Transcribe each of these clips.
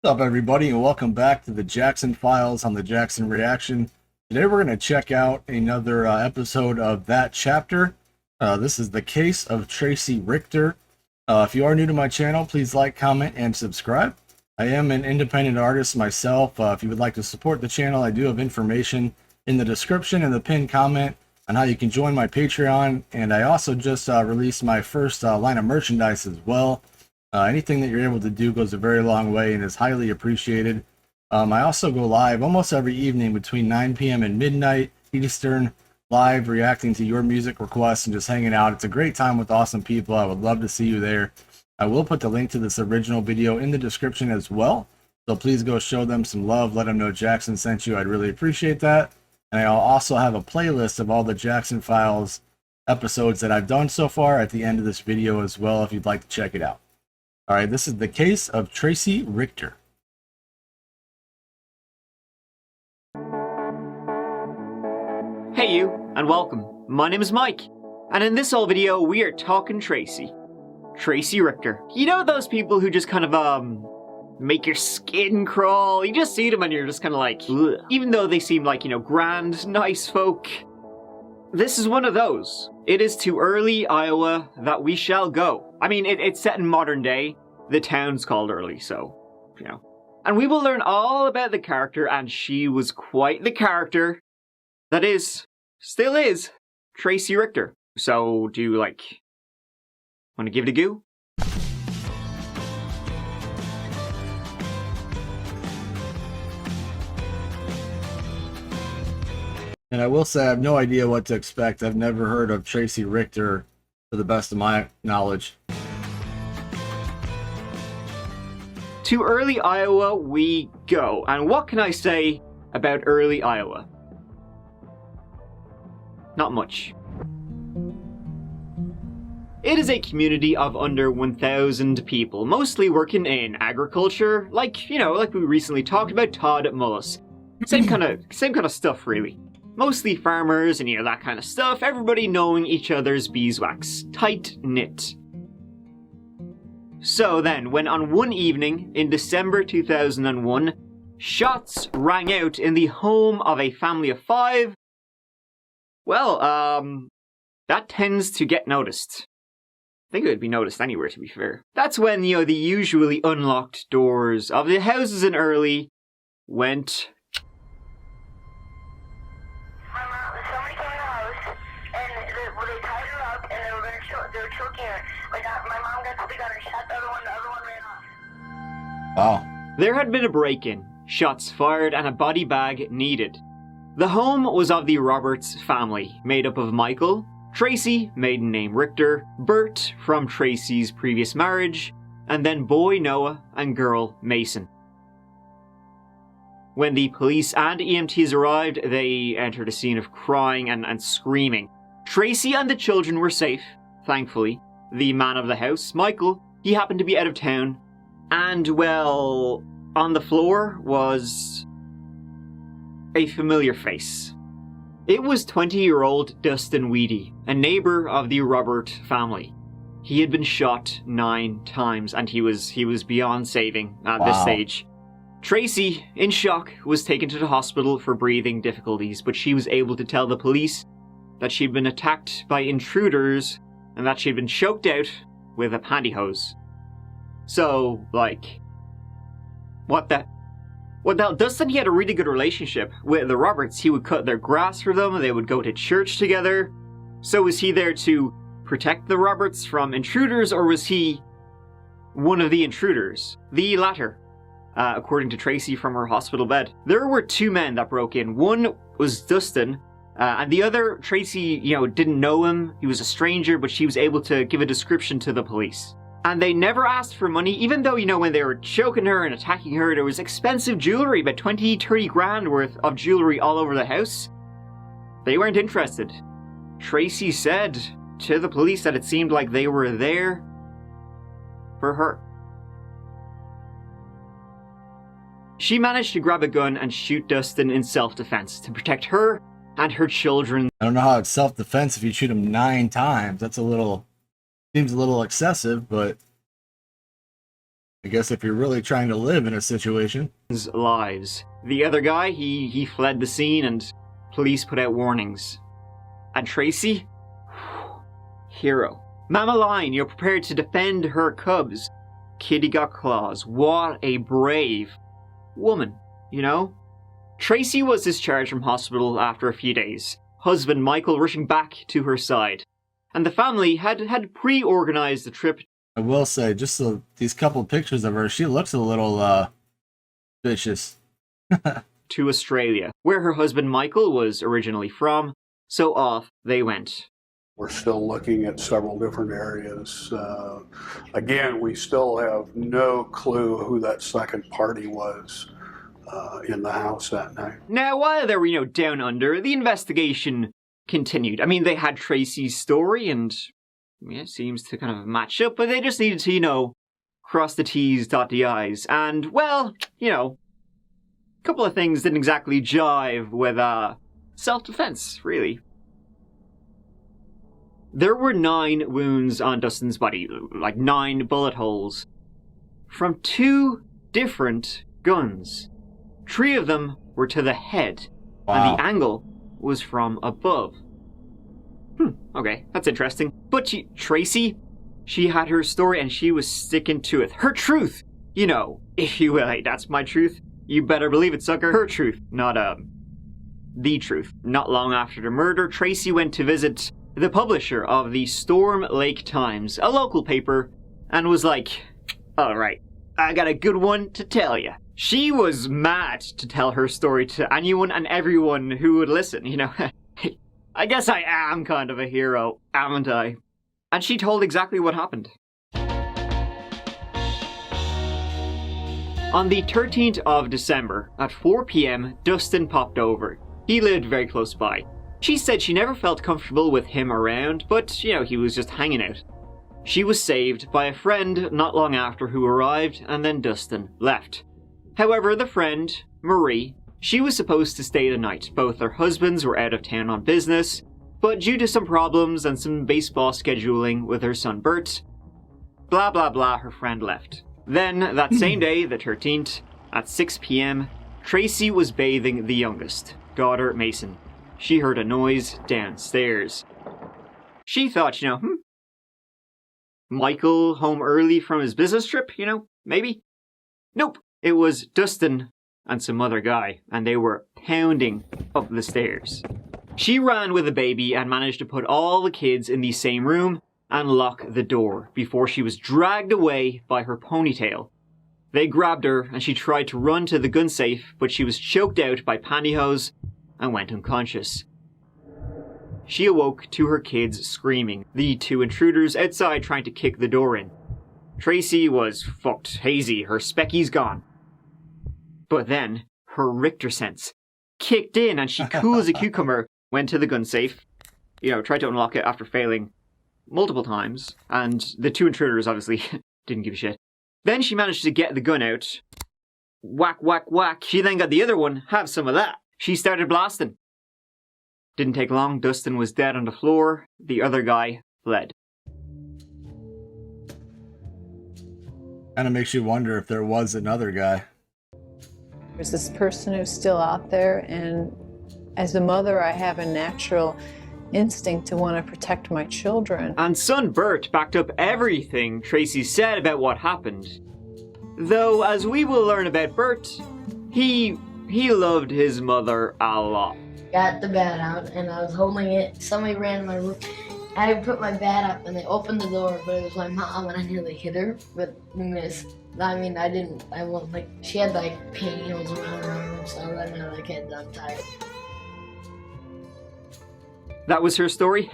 What's up, everybody, and welcome back to the Jackson Files on the Jackson Reaction. Today we're going to check out another episode of That Chapter. This is the case of Tracey Richter. If you are new to my channel, please like, comment, and subscribe. I am an independent artist myself. If you would like to support the channel, I do have information in the description and the pinned comment on how you can join my Patreon. And I also just released my first line of merchandise as well. Anything that you're able to do goes a very long way and is highly appreciated. I also go live almost every evening between 9 p.m. and midnight Eastern, live reacting to your music requests and just hanging out. It's a great time with awesome people. I would love to see you there. I will put the link to this original video in the description as well. So please go show them some love. Let them know Jackson sent you. I'd really appreciate that. And I'll also have a playlist of all the Jackson Files episodes that I've done so far at the end of this video as well, if you'd like to check it out. All right, this is the case of Tracey Richter. Hey you, and welcome. My name is Mike, and in this whole video we are talking Tracy. Tracey Richter. You know those people who just kind of, make your skin crawl? You just see them and you're just kind of like, ugh. Even though they seem like, grand, nice folk. This is one of those. It is to Early, Iowa that we shall go. I mean, it's set in modern day. The town's called Early, so, And we will learn all about the character, and she was quite the character. That is, still is, Tracey Richter. So, do you, want to give it a go? And I will say I have no idea what to expect. I've never heard of Tracey Richter, to the best of my knowledge. To Early, Iowa we go. And what can I say about Early, Iowa? Not much. It is a community of under 1,000 people, mostly working in agriculture, like we recently talked about Todd Mullis. Same kind of stuff, really. Mostly farmers and that kind of stuff, everybody knowing each other's beeswax. Tight-knit. So then, when on one evening in December 2001, shots rang out in the home of a family of 5, well, that tends to get noticed. I think it would be noticed anywhere, to be fair. That's when, the usually unlocked doors of the houses in Early went... Wow. There had been a break-in, shots fired, and a body bag needed. The home was of the Roberts family, made up of Michael, Tracy, maiden name Richter, Bert from Tracy's previous marriage, and then boy Noah and girl Mason. When the police and EMTs arrived, they entered a scene of crying and screaming. Tracy and the children were safe, thankfully. The man of the house, Michael, he happened to be out of town. And, well, on the floor was a familiar face. It was 20-year-old Dustin Weedy, a neighbor of the Robert family. He had been shot 9 times, and he was beyond saving at this stage. Tracy, in shock, was taken to the hospital for breathing difficulties, but she was able to tell the police that she'd been attacked by intruders and that she'd been choked out with a pantyhose. So, what the hell? Dustin, he had a really good relationship with the Roberts. He would cut their grass for them, they would go to church together. So was he there to protect the Roberts from intruders, or was he one of the intruders? The latter, according to Tracy from her hospital bed. There were 2 men that broke in. One was Dustin, and the other, Tracy, didn't know him. He was a stranger, but she was able to give a description to the police. And they never asked for money, even though, when they were choking her and attacking her, there was expensive jewelry, about 20, 30 grand worth of jewelry all over the house. They weren't interested. Tracy said to the police that it seemed like they were there for her. She managed to grab a gun and shoot Dustin in self-defense to protect her and her children. I don't know how it's self-defense if you shoot him 9 times. That's seems a little excessive, but I guess if you're really trying to live in a situation. Lives. The other guy, he fled the scene and police put out warnings. And Tracy? Hero. Mama Lion, you're prepared to defend her cubs. Kitty got claws. What a brave woman, you know? Tracy was discharged from hospital after a few days. Husband Michael rushing back to her side. And the family had pre-organized the trip. I will say, just these couple pictures of her, she looks a little vicious. To Australia, where her husband Michael was originally from, so off they went. We're still looking at several different areas. Again, we still have no clue who that second party was in the house that night. Now, while they were, down under, the investigation continued. I mean, they had Tracy's story and it seems to kind of match up, but they just needed to, cross the T's, dot the I's. And, well, a couple of things didn't exactly jive with self-defense, really. There were 9 wounds on Dustin's body, like 9 bullet holes, from 2 different guns. 3 of them were to the head, Wow. and the angle was from above. Okay, that's interesting. But Tracy, she had her story and she was sticking to it. Her truth, if you will. Hey, that's my truth. You better believe it, sucker. Her truth, not, the truth. Not long after the murder, Tracy went to visit the publisher of the Storm Lake Times, a local paper, and was like, alright, I got a good one to tell you. She was mad to tell her story to anyone and everyone who would listen, I guess I am kind of a hero, haven't I? And she told exactly what happened. On the 13th of December, at 4 p.m, Dustin popped over. He lived very close by. She said she never felt comfortable with him around, but, he was just hanging out. She was saved by a friend not long after who arrived, and then Dustin left. However, the friend, Marie, she was supposed to stay the night. Both their husbands were out of town on business, but due to some problems and some baseball scheduling with her son Bert, blah blah blah, her friend left. Then, that same day, the 13th, at 6 p.m, Tracy was bathing the youngest, daughter Mason. She heard a noise downstairs. She thought, Michael home early from his business trip, maybe? Nope, it was Dustin and some other guy, and they were pounding up the stairs. She ran with the baby and managed to put all the kids in the same room and lock the door before she was dragged away by her ponytail. They grabbed her and she tried to run to the gun safe, but she was choked out by pantyhose and went unconscious. She awoke to her kids screaming, the 2 intruders outside trying to kick the door in. Tracy was fucked, hazy, her specky's gone. But then, her Richter sense kicked in and she, cool as a cucumber, went to the gun safe, tried to unlock it after failing multiple times, and the 2 intruders obviously didn't give a shit. Then she managed to get the gun out. Whack, whack, whack. She then got the other one, have some of that. She started blasting. Didn't take long, Dustin was dead on the floor, the other guy fled. Kind of makes you wonder if there was another guy. There's this person who's still out there, and as a mother, I have a natural instinct to want to protect my children. And son Bert backed up everything Tracy said about what happened. Though, as we will learn about Bert, he loved his mother a lot. Got the bat out and I was holding it. Somebody ran in my room. I had to put my bat up and they opened the door, but it was my mom and I nearly hit her, but we missed. I mean, she had pantyhose around her arms, so I let her had to untie it. That was her story?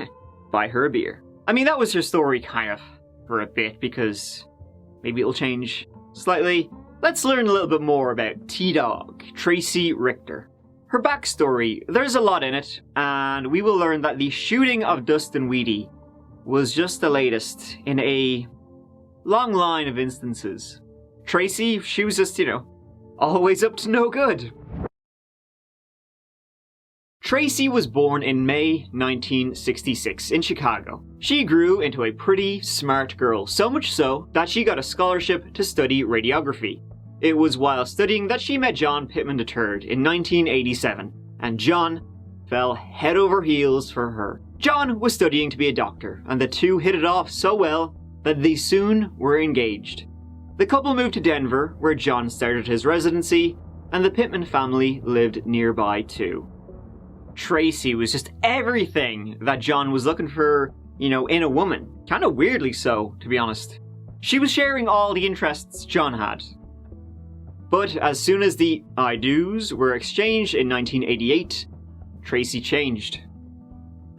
Buy her a beer. I mean, that was her story kind of for a bit, because maybe it'll change slightly. Let's learn a little bit more about T-Dog, Tracey Richter. Her backstory, there's a lot in it, and we will learn that the shooting of Dustin Weedy was just the latest in a long line of instances. Tracy, she was just, always up to no good. Tracy was born in May 1966 in Chicago. She grew into a pretty smart girl, so much so that she got a scholarship to study radiography. It was while studying that she met John Pittman III in 1987, and John fell head over heels for her. John was studying to be a doctor, and the two hit it off so well that they soon were engaged. The couple moved to Denver, where John started his residency, and the Pittman family lived nearby too. Tracy was just everything that John was looking for, in a woman. Kind of weirdly so, to be honest. She was sharing all the interests John had. But as soon as the I do's were exchanged in 1988, Tracy changed.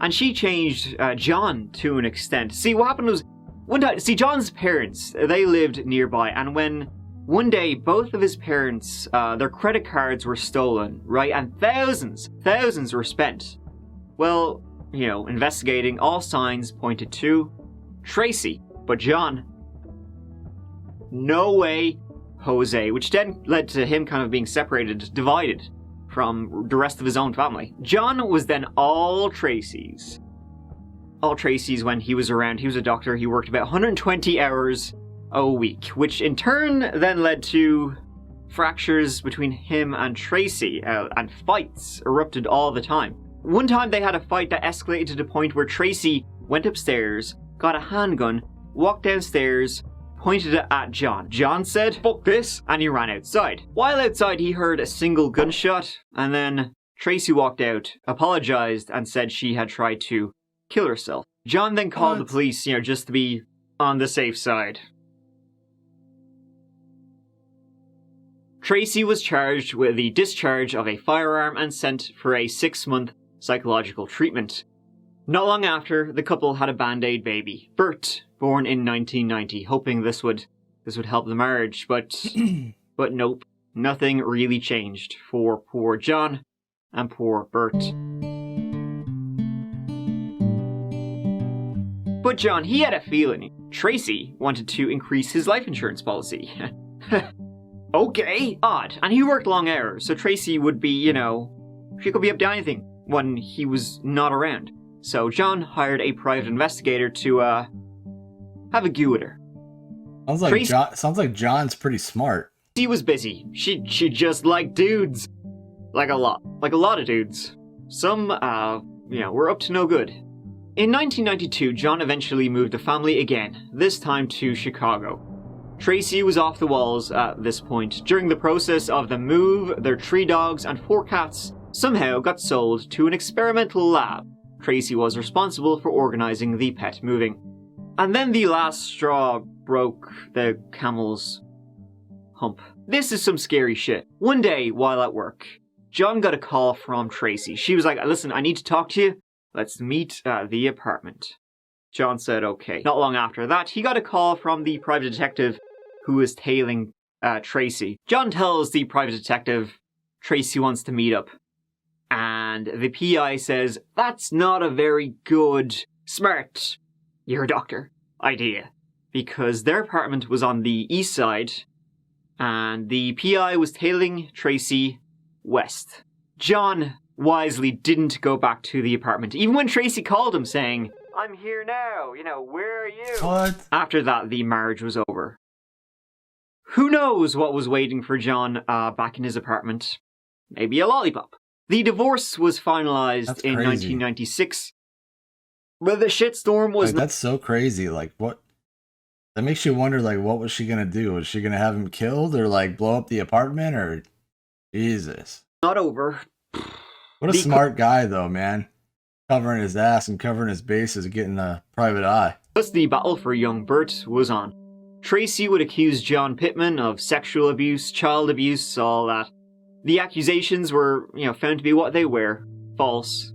And she changed John to an extent. See, what happened was, John's parents, they lived nearby, and when one day both of his parents, their credit cards were stolen, right? And thousands were spent. Well, investigating, all signs pointed to Tracy. But John, no way, Jose, which then led to him kind of being separated, divided from the rest of his own family. John was then all Tracy's. All Tracy's when he was around. He was a doctor. He worked about 120 hours a week, which in turn then led to fractures between him and Tracy, and fights erupted all the time. One time they had a fight that escalated to the point where Tracy went upstairs, got a handgun, walked downstairs, pointed it at John. John said, "Fuck this," and he ran outside. While outside, he heard a single gunshot, and then Tracy walked out, apologized, and said she had tried to kill herself. John then called the police, just to be on the safe side. Tracy was charged with the discharge of a firearm and sent for a 6-month psychological treatment. Not long after, the couple had a band-aid baby, Bert, born in 1990, hoping this would help the marriage, but nope, nothing really changed for poor John and poor Bert. But John, he had a feeling Tracy wanted to increase his life insurance policy. Okay, odd. And he worked long hours, so Tracy would be, she could be up to anything when he was not around. So John hired a private investigator to, have a go at her. Sounds like John's pretty smart. She was busy. She just liked dudes. Like a lot of dudes. Some, were up to no good. In 1992, John eventually moved the family again, this time to Chicago. Tracy was off the walls at this point. During the process of the move, their 3 dogs and 4 cats somehow got sold to an experimental lab. Tracy was responsible for organizing the pet moving. And then the last straw broke the camel's hump. This is some scary shit. One day, while at work, John got a call from Tracy. She was like, "Listen, I need to talk to you. Let's meet at the apartment." John said okay. Not long after that, he got a call from the private detective who was tailing Tracy. John tells the private detective Tracy wants to meet up. And the PI says, "That's not a very good, smart, you're a doctor, idea." Because their apartment was on the east side, and the PI was tailing Tracy west. John wisely didn't go back to the apartment, even when Tracy called him saying, "I'm here now, where are you?" What? After that, the marriage was over. Who knows what was waiting for John back in his apartment? Maybe a lollipop. The divorce was finalized in 1996. But the shitstorm was... that's so crazy. What? That makes you wonder, what was she gonna do? Was she gonna have him killed or, blow up the apartment or... Jesus. Not over. What a smart guy, though, man. Covering his ass and covering his bases, getting a private eye. Plus, the battle for young Bert was on. Tracy would accuse John Pittman of sexual abuse, child abuse, all that. The accusations were, found to be what they were, false.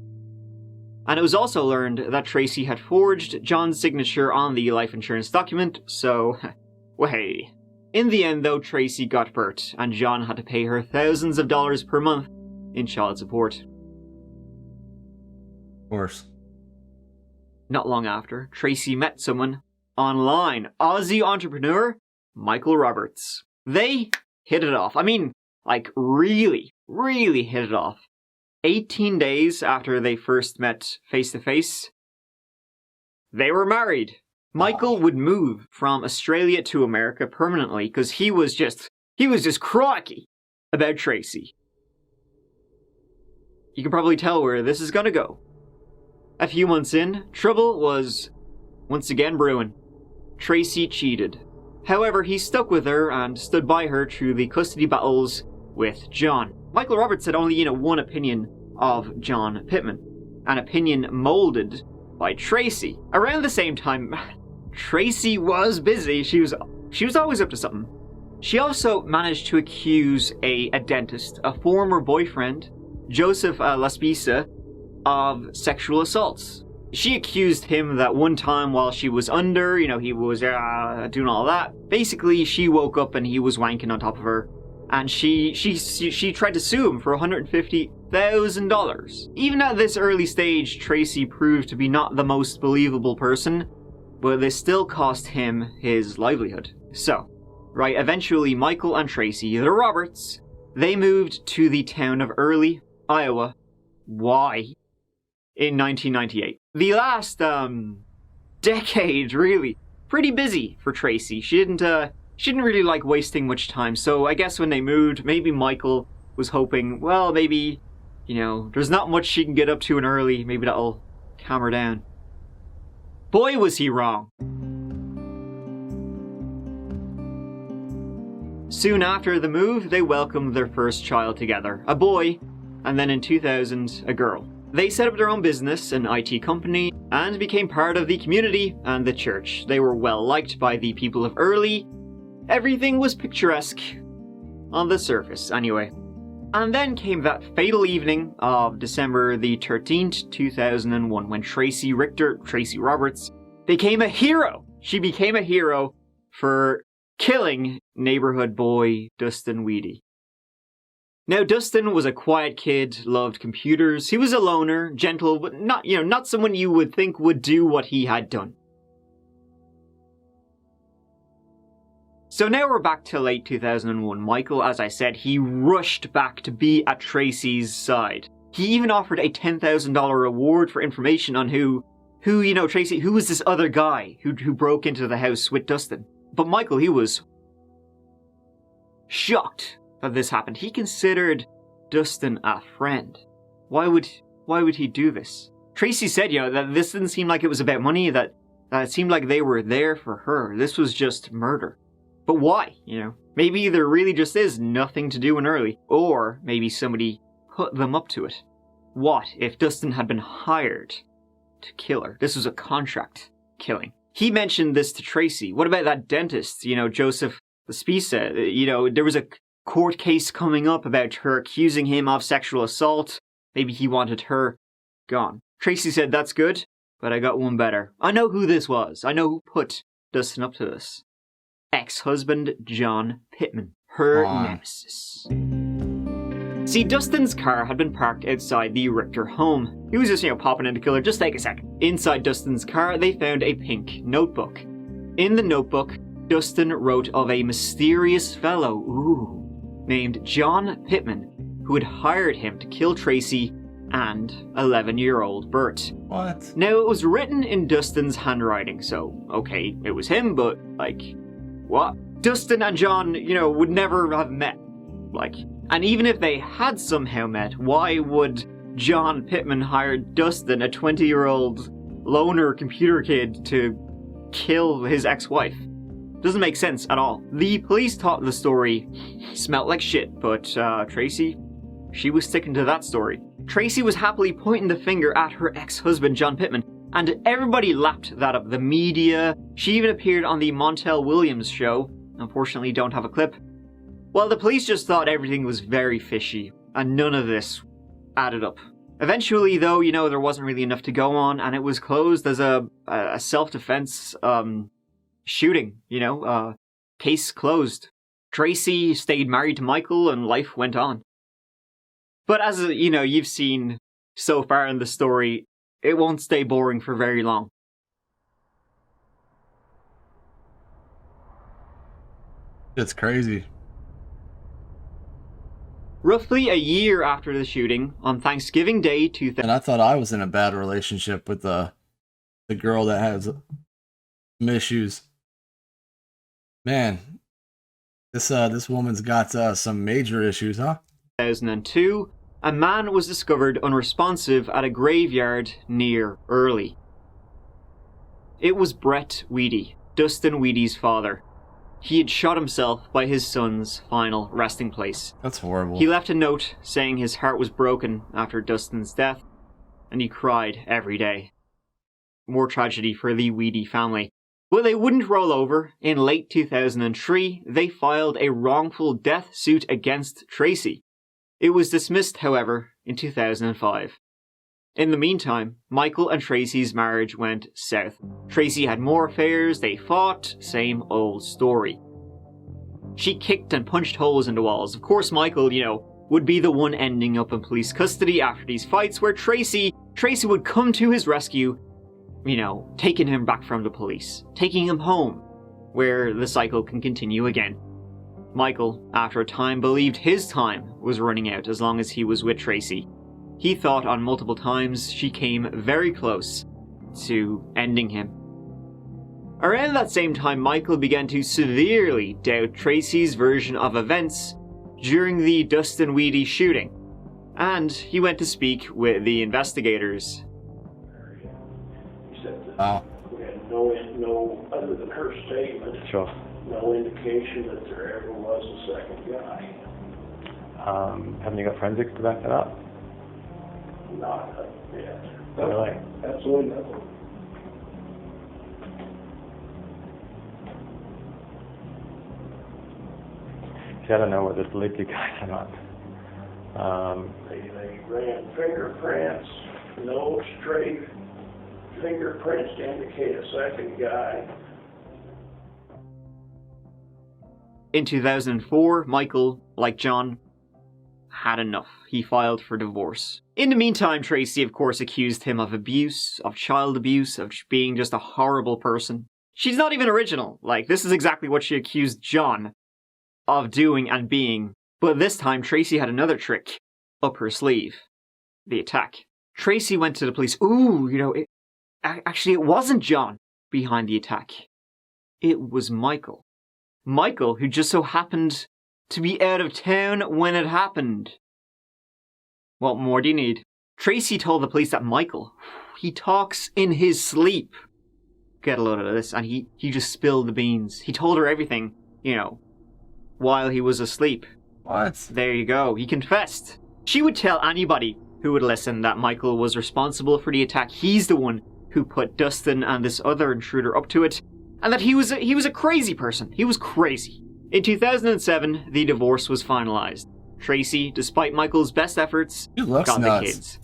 And it was also learned that Tracy had forged John's signature on the life insurance document, so, well, hey. In the end, though, Tracy got Bert, and John had to pay her thousands of dollars per month in child support. Of course. Not long after, Tracy met someone online, Aussie entrepreneur Michael Roberts. They hit it off. I mean, really, really hit it off. 18 days after they first met face to face, they were married. Michael would move from Australia to America permanently because he was just crikey about Tracy. You can probably tell where this is gonna go. A few months in, trouble was once again brewing. Tracy cheated. However, he stuck with her and stood by her through the custody battles with John. Michael Roberts had only, one opinion of John Pittman, an opinion molded by Tracy. Around the same time, Tracy was busy. She was always up to something. She also managed to accuse a dentist, a former boyfriend, Joseph Laspisa, of sexual assaults. She accused him that one time while she was under, he was doing all that. Basically, she woke up and he was wanking on top of her. And she tried to sue him for $150,000. Even at this early stage, Tracy proved to be not the most believable person, but this still cost him his livelihood. So, eventually Michael and Tracy, the Roberts, they moved to the town of Early, Iowa. Why? In 1998. The last, decade, really, pretty busy for Tracy. She didn't really like wasting much time, so I guess when they moved, maybe Michael was hoping, well, maybe, there's not much she can get up to in Early, maybe that'll calm her down. Boy, was he wrong. Soon after the move, they welcomed their first child together, a boy, and then in 2000, a girl. They set up their own business, an IT company, and became part of the community and the church. They were well liked by the people of Early. Everything was picturesque. On the surface, anyway. And then came that fatal evening of December the 13th, 2001, when Tracey Richter, Tracy Roberts, became a hero. She became a hero for killing neighborhood boy Dustin Weedy. Now, Dustin was a quiet kid, loved computers. He was a loner, gentle, but not someone you would think would do what he had done. So now we're back to late 2001. Michael, as I said, he rushed back to be at Tracy's side. He even offered a $10,000 reward for information on who Tracy, who was this other guy who broke into the house with Dustin. But Michael, he was shocked that this happened. He considered Dustin a friend. Why would he do this? Tracy said, that this didn't seem like it was about money, that it seemed like they were there for her. This was just murder. But why? Maybe there really just is nothing to do in Early, or maybe somebody put them up to it. What if Dustin had been hired to kill her? This was a contract killing. He mentioned this to Tracy. What about that dentist, Joseph Laspisa? There was a court case coming up about her accusing him of sexual assault. Maybe he wanted her gone. Tracy said, that's good, but I got one better. I know who this was. I know who put Dustin up to this. Ex-husband John Pittman, her nemesis. See, Dustin's car had been parked outside the Richter home. He was just, popping in to kill her. Just take a second. Inside Dustin's car, they found a pink notebook. In the notebook, Dustin wrote of a mysterious fellow, named John Pittman, who had hired him to kill Tracy and 11-year-old Bert. What? Now, it was written in Dustin's handwriting, so, okay, it was him, but, what? Dustin and John, would never have met. And even if they had somehow met, why would John Pittman hire Dustin, a 20-year-old loner computer kid, to kill his ex-wife? Doesn't make sense at all. The police thought the story smelt like shit, but Tracy, she was sticking to that story. Tracy was happily pointing the finger at her ex-husband, John Pittman, and everybody lapped that up. The media, she even appeared on the Montel Williams show. Unfortunately, don't have a clip. Well, the police just thought everything was very fishy, and none of this added up. Eventually, though, there wasn't really enough to go on, and it was closed as a self-defense, shooting, case closed. Tracy stayed married to Michael and life went on. But as, you've seen so far in the story, it won't stay boring for very long. It's crazy. Roughly a year after the shooting, on Thanksgiving Day 2000. And I thought I was in a bad relationship with the girl that has some issues. Man, this woman's got some major issues, huh? 2002, a man was discovered unresponsive at a graveyard near Early. It was Brett Weedy, Dustin Weedy's father. He had shot himself by his son's final resting place. That's horrible. He left a note saying his heart was broken after Dustin's death, and he cried every day. More tragedy for the Weedy family. But they wouldn't roll over. In late 2003, they filed a wrongful death suit against Tracy. It was dismissed, however, in 2005. In the meantime, Michael and Tracy's marriage went south. Tracy had more affairs, they fought, same old story. She kicked and punched holes in the walls. Of course, Michael, would be the one ending up in police custody after these fights, where Tracy would come to his rescue, taking him back from the police, taking him home, where the cycle can continue again. Michael, after a time, believed his time was running out as long as he was with Tracy. He thought on multiple times she came very close to ending him. Around that same time, Michael began to severely doubt Tracy's version of events during the Dustin Weedy shooting, and he went to speak with the investigators. He said that Wow. we had no, other than her statement, Sure. no indication that there ever was a second guy. Haven't you got forensics to back that up? Not yet. Really? Absolutely nothing. See, I don't know whether to believe you guys or not. They ran fingerprints, no straight fingerprints to indicate a second guy. In 2004, Michael, like John, had enough. He filed for divorce. In the meantime, Tracy, of course, accused him of abuse, of child abuse, of being just a horrible person. She's not even original. This is exactly what she accused John of doing and being. But this time, Tracy had another trick up her sleeve. The attack. Tracy went to the police. Actually, it wasn't John behind the attack. It was Michael. Michael, who just so happened to be out of town when it happened. What more do you need? Tracy told the police that Michael, he talks in his sleep. Get a load of this. And he just spilled the beans. He told her everything, while he was asleep. What? There you go. He confessed. She would tell anybody who would listen that Michael was responsible for the attack. He's the one who put Dustin and this other intruder up to it. And that he was a crazy person. He was crazy. In 2007, the divorce was finalized. Tracy, despite Michael's best efforts, He looks got nuts. the kids.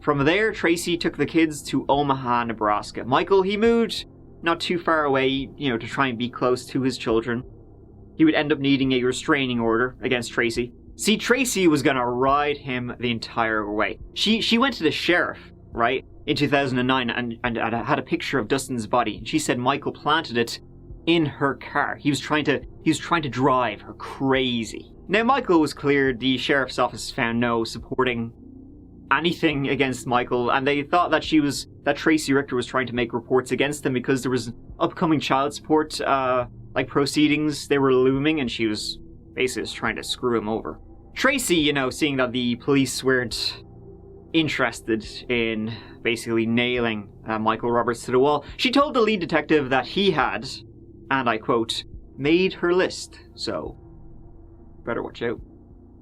From there, Tracy took the kids to Omaha, Nebraska. Michael, he moved not too far away, to try and be close to his children. He would end up needing a restraining order against Tracy. See, Tracy was gonna ride him the entire way. She went to the sheriff, right, in 2009 and had a picture of Dustin's body. She said Michael planted it in her car. He was trying to drive her crazy. Now, Michael was cleared. The sheriff's office found no supporting anything against Michael, and they thought that Tracey Richter was trying to make reports against him because there was upcoming child support proceedings. They were looming, and she was basically just trying to screw him over. Tracy, seeing that the police weren't interested in basically nailing Michael Roberts to the wall, she told the lead detective that he had, and I quote, made her list, so better watch out.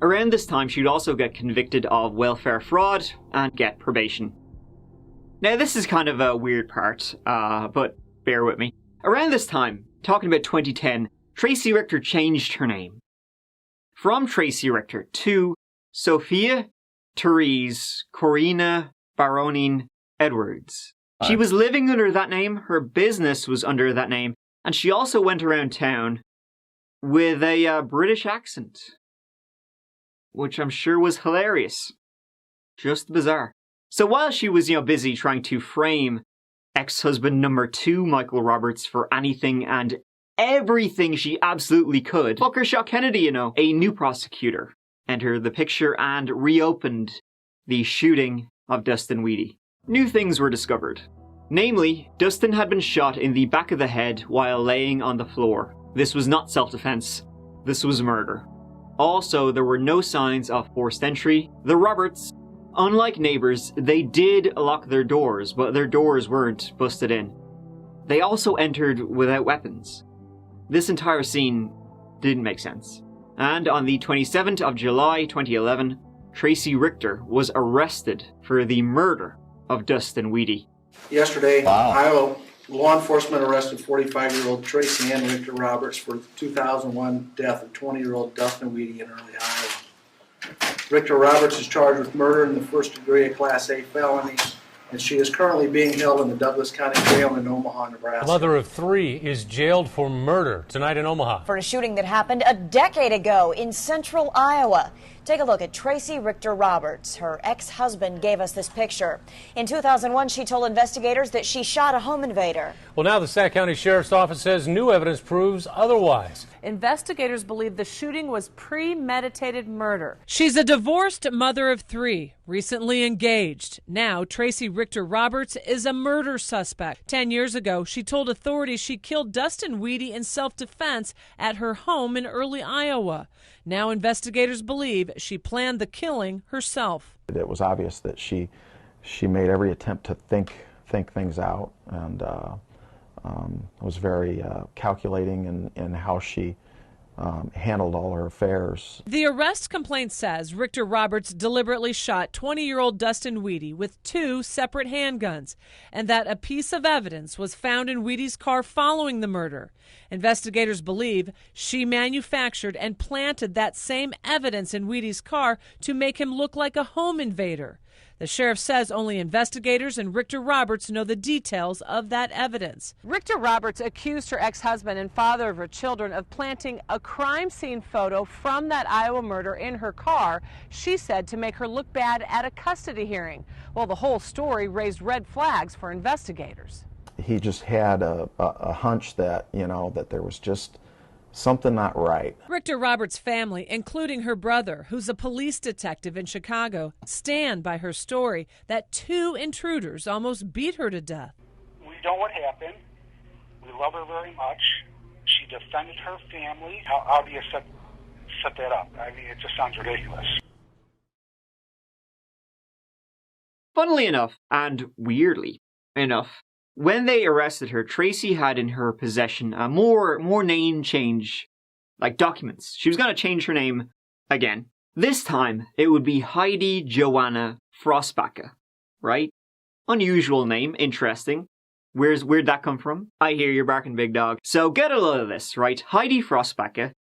Around this time, she'd also get convicted of welfare fraud and get probation. Now, this is kind of a weird part, but bear with me. Around this time, talking about 2010, Tracey Richter changed her name from Tracey Richter to Sophia Therese Corina Baronin Edwards. She was living under that name, her business was under that name, and she also went around town with a British accent, which I'm sure was hilarious. Just bizarre. So while she was, busy trying to frame ex-husband number 2, Michael Roberts, for anything and everything she absolutely could, fucker shot Kennedy, a new prosecutor entered the picture and reopened the shooting of Dustin Weedy. New things were discovered. Namely, Dustin had been shot in the back of the head while laying on the floor. This was not self-defense. This was murder. Also, there were no signs of forced entry. The Roberts, unlike neighbors, they did lock their doors, but their doors weren't busted in. They also entered without weapons. This entire scene didn't make sense. And on the 27th of July 2011, Tracey Richter was arrested for the murder of Dustin Weedy. Yesterday, Wow. Iowa law enforcement arrested 45-year-old Tracy Ann Richter Roberts for the 2001 death of 20-year-old Dustin Weedy in early Iowa. Richter Roberts is charged with murder in the first degree of Class A felony, and she is currently being held in the Douglas County Jail in Omaha, Nebraska. A mother of 3 is jailed for murder tonight in Omaha. For a shooting that happened a decade ago in central Iowa. Take a look at Tracey Richter Roberts. Her ex-husband gave us this picture. In 2001, she told investigators that she shot a home invader. Well, now the Sac County Sheriff's Office says new evidence proves otherwise. Investigators believe the shooting was premeditated murder. She's a divorced mother of 3, recently engaged. Now, Tracey Richter Roberts is a murder suspect. 10 years ago, she told authorities she killed Dustin Weedy in self-defense at her home in early Iowa. Now, investigators believe she planned the killing herself. It was obvious that she made every attempt to think things out, and was very calculating in how she handled all her affairs. The arrest complaint says Richter Roberts deliberately shot 20-year-old Dustin Weedy with 2 separate handguns, and that a piece of evidence was found in Weedy's car following the murder. Investigators believe she manufactured and planted that same evidence in Weedy's car to make him look like a home invader. The sheriff says only investigators and Richter Roberts know the details of that evidence. Richter Roberts accused her ex-husband and father of her children of planting a crime scene photo from that Iowa murder in her car, she said, to make her look bad at a custody hearing. Well, the whole story raised red flags for investigators. He just had a hunch that, that there was just something not right. Richter Roberts' family, including her brother, who's a police detective in Chicago, stand by her story that 2 intruders almost beat her to death. We know what happened. We love her very much. She defended her family. How do you set that up? I mean, it just sounds ridiculous. Funnily enough, and weirdly enough, when they arrested her, Tracy had in her possession a more name change, like documents. She was going to change her name again. This time, it would be Heidi Joanna Frostbacher, right? Unusual name, interesting. Where'd that come from? I hear you're barking, big dog. So get a load of this, right? Heidi Frostbacher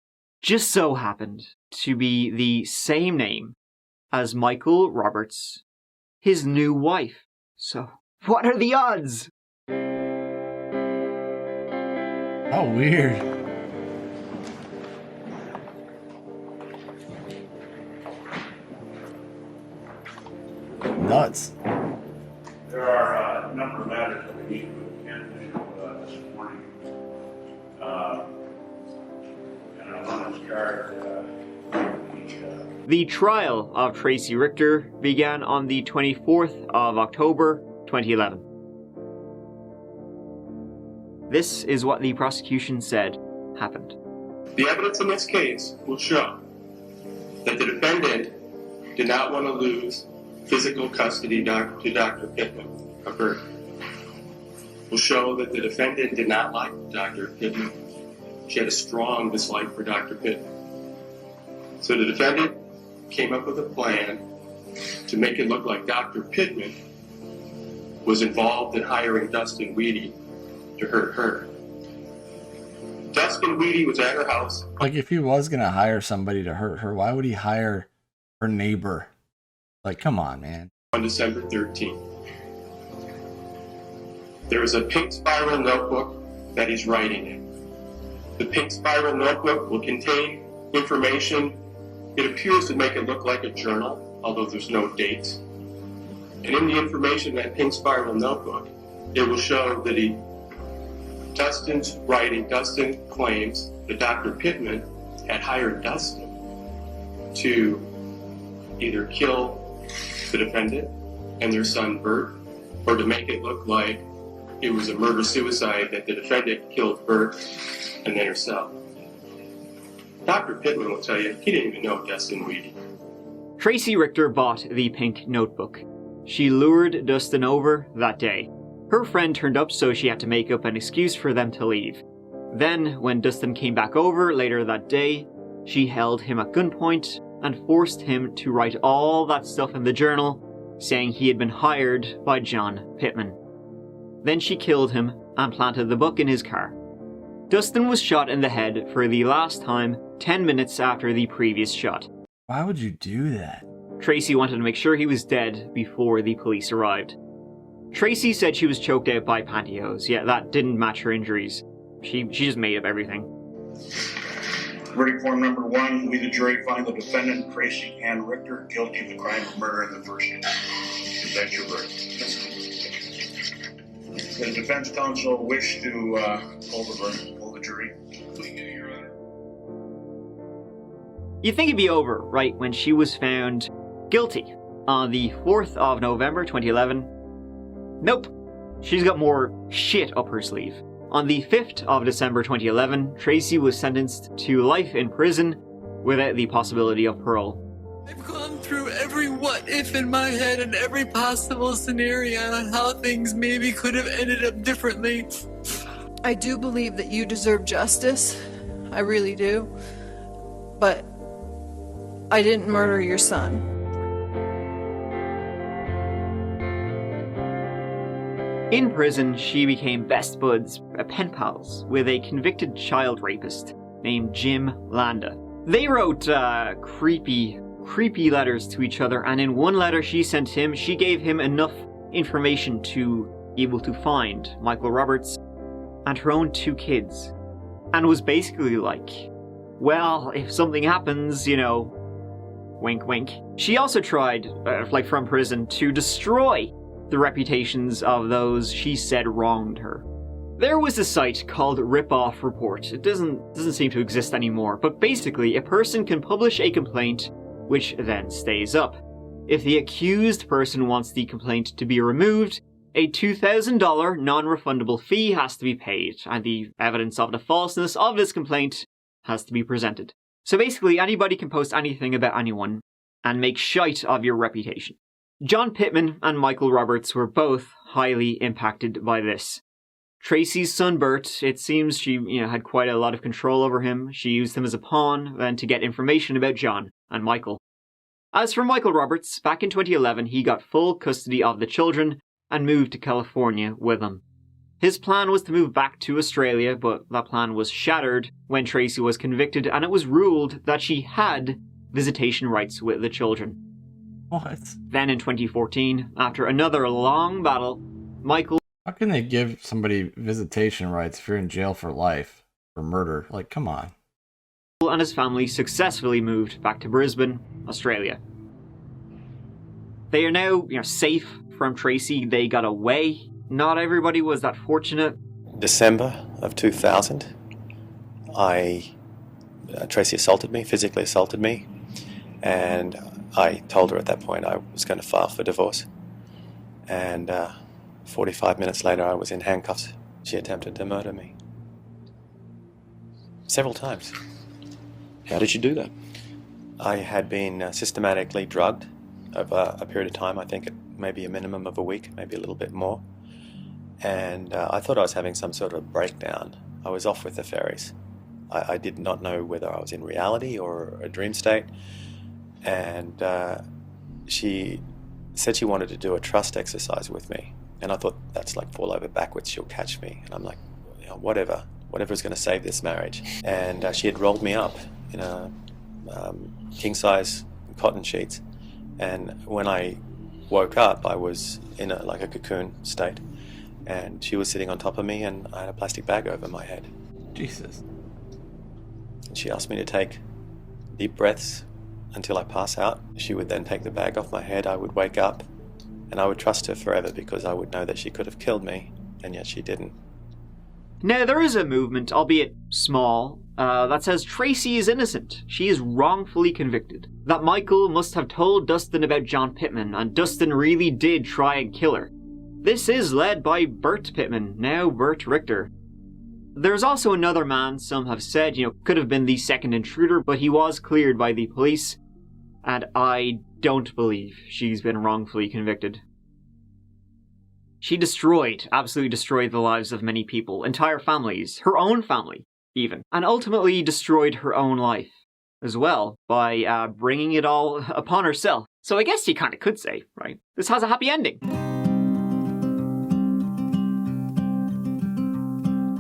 just so happened to be the same name as Michael Roberts, his new wife. So, what are the odds? How weird. Nuts. There are a number of matters that we need to attend to this morning. And I want to start The trial of Tracey Richter began on the 24th of October 2011. This is what the prosecution said happened. The evidence in this case will show that the defendant did not want to lose physical custody to Dr. Pittman of her. Will show that the defendant did not like Dr. Pittman. She had a strong dislike for Dr. Pittman. So the defendant came up with a plan to make it look like Dr. Pittman was involved in hiring Dustin Weedy to hurt her. Dustin Weedy was at her house. Like, if he was going to hire somebody to hurt her, why would he hire her neighbor? Like, come on, man. On December 13th. There was a pink spiral notebook that he's writing in. The pink spiral notebook will contain information. It appears to make it look like a journal, although there's no dates. And in the information in that pink spiral notebook, it will show that Dustin's writing, Dustin claims that Dr. Pittman had hired Dustin to either kill the defendant and their son Bert, or to make it look like it was a murder-suicide that the defendant killed Bert and then herself. Dr. Pittman will tell you he didn't even know Dustin Weedy. Tracey Richter bought the pink notebook. She lured Dustin over that day. Her friend turned up, so she had to make up an excuse for them to leave. Then, when Dustin came back over later that day, she held him at gunpoint and forced him to write all that stuff in the journal, saying he had been hired by John Pittman. Then she killed him and planted the book in his car. Dustin was shot in the head for the last time 10 minutes after the previous shot. Why would you do that? Tracy wanted to make sure he was dead before the police arrived. Tracy said she was choked out by pantyhose, yet that didn't match her injuries. She just made up everything. Verdict form number 1, we the jury find the defendant, Tracey Ann Richter, guilty of the crime of murder in the first degree. That's your verdict. The defense counsel wish to hold the verdict, hold the jury. Please do, Your Honor. You'd think it'd be over, right, when she was found guilty on the 4th of November 2011. Nope. She's got more shit up her sleeve. On the 5th of December 2011, Tracy was sentenced to life in prison without the possibility of parole. I've gone through every what if in my head and every possible scenario on how things maybe could have ended up differently. I do believe that you deserve justice. I really do. But I didn't murder your son. In prison, she became best buds, pen pals, with a convicted child rapist named Jim Landa. They wrote creepy letters to each other, and in one letter she sent him, she gave him enough information to be able to find Michael Roberts and her own 2 kids, and was basically like, well, if something happens, you know, wink wink. She also tried, from prison, to destroy the reputations of those she said wronged her. There was a site called Rip-Off Report. It doesn't seem to exist anymore, but basically a person can publish a complaint which then stays up. If the accused person wants the complaint to be removed, a $2,000 non-refundable fee has to be paid, and the evidence of the falseness of this complaint has to be presented. So basically anybody can post anything about anyone and make shite of your reputation. John Pittman and Michael Roberts were both highly impacted by this. Tracy's son Bert, it seems she had quite a lot of control over him. She used him as a pawn then to get information about John and Michael. As for Michael Roberts, back in 2011 he got full custody of the children and moved to California with them. His plan was to move back to Australia, but that plan was shattered when Tracy was convicted, and it was ruled that she had visitation rights with the children. What? Then in 2014, after another long battle, Michael... How can they give somebody visitation rights if you're in jail for life for murder? Like, come on. And his family successfully moved back to Brisbane, Australia. They are now, safe from Tracy. They got away. Not everybody was that fortunate. December of 2000, Tracy assaulted me, physically assaulted me, and I told her at that point I was going to file for divorce. And 45 minutes later I was in handcuffs. She attempted to murder me. Several times. How did you do that? I had been systematically drugged over a period of time, I think maybe a minimum of a week, maybe a little bit more. And I thought I was having some sort of breakdown. I was off with the fairies. I did not know whether I was in reality or a dream state. And she said she wanted to do a trust exercise with me. And I thought, that's like fall over backwards, she'll catch me. And I'm like, whatever's going to save this marriage. And she had rolled me up in a king-size cotton sheets. And when I woke up, I was in a cocoon state. And she was sitting on top of me, and I had a plastic bag over my head. Jesus. And she asked me to take deep breaths until I pass out. She would then take the bag off my head. I would wake up, and I would trust her forever because I would know that she could have killed me, and yet she didn't. Now, there is a movement, albeit small, that says Tracy is innocent. She is wrongfully convicted. That Michael must have told Dustin about John Pittman, and Dustin really did try and kill her. This is led by Bert Pittman, now Bert Richter. There's also another man some have said, could have been the second intruder, but he was cleared by the police, and I don't believe she's been wrongfully convicted. She absolutely destroyed the lives of many people, entire families, her own family, even, and ultimately destroyed her own life as well by bringing it all upon herself. So I guess you kind of could say, right, this has a happy ending.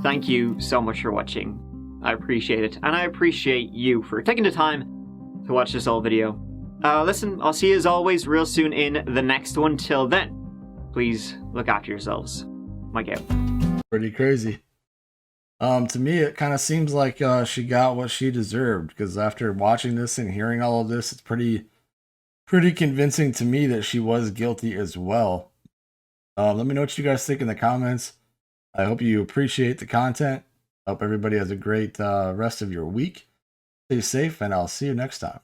Thank you so much for watching. I appreciate it, and I appreciate you for taking the time to watch this whole video. Listen, I'll see you as always real soon in the next one. Till then, please look after yourselves. Mike out. Pretty crazy. To me, it kind of seems like she got what she deserved, because after watching this and hearing all of this, it's pretty convincing to me that she was guilty as well. Let me know what you guys think in the comments. I hope you appreciate the content. I hope everybody has a great rest of your week. Stay safe, and I'll see you next time.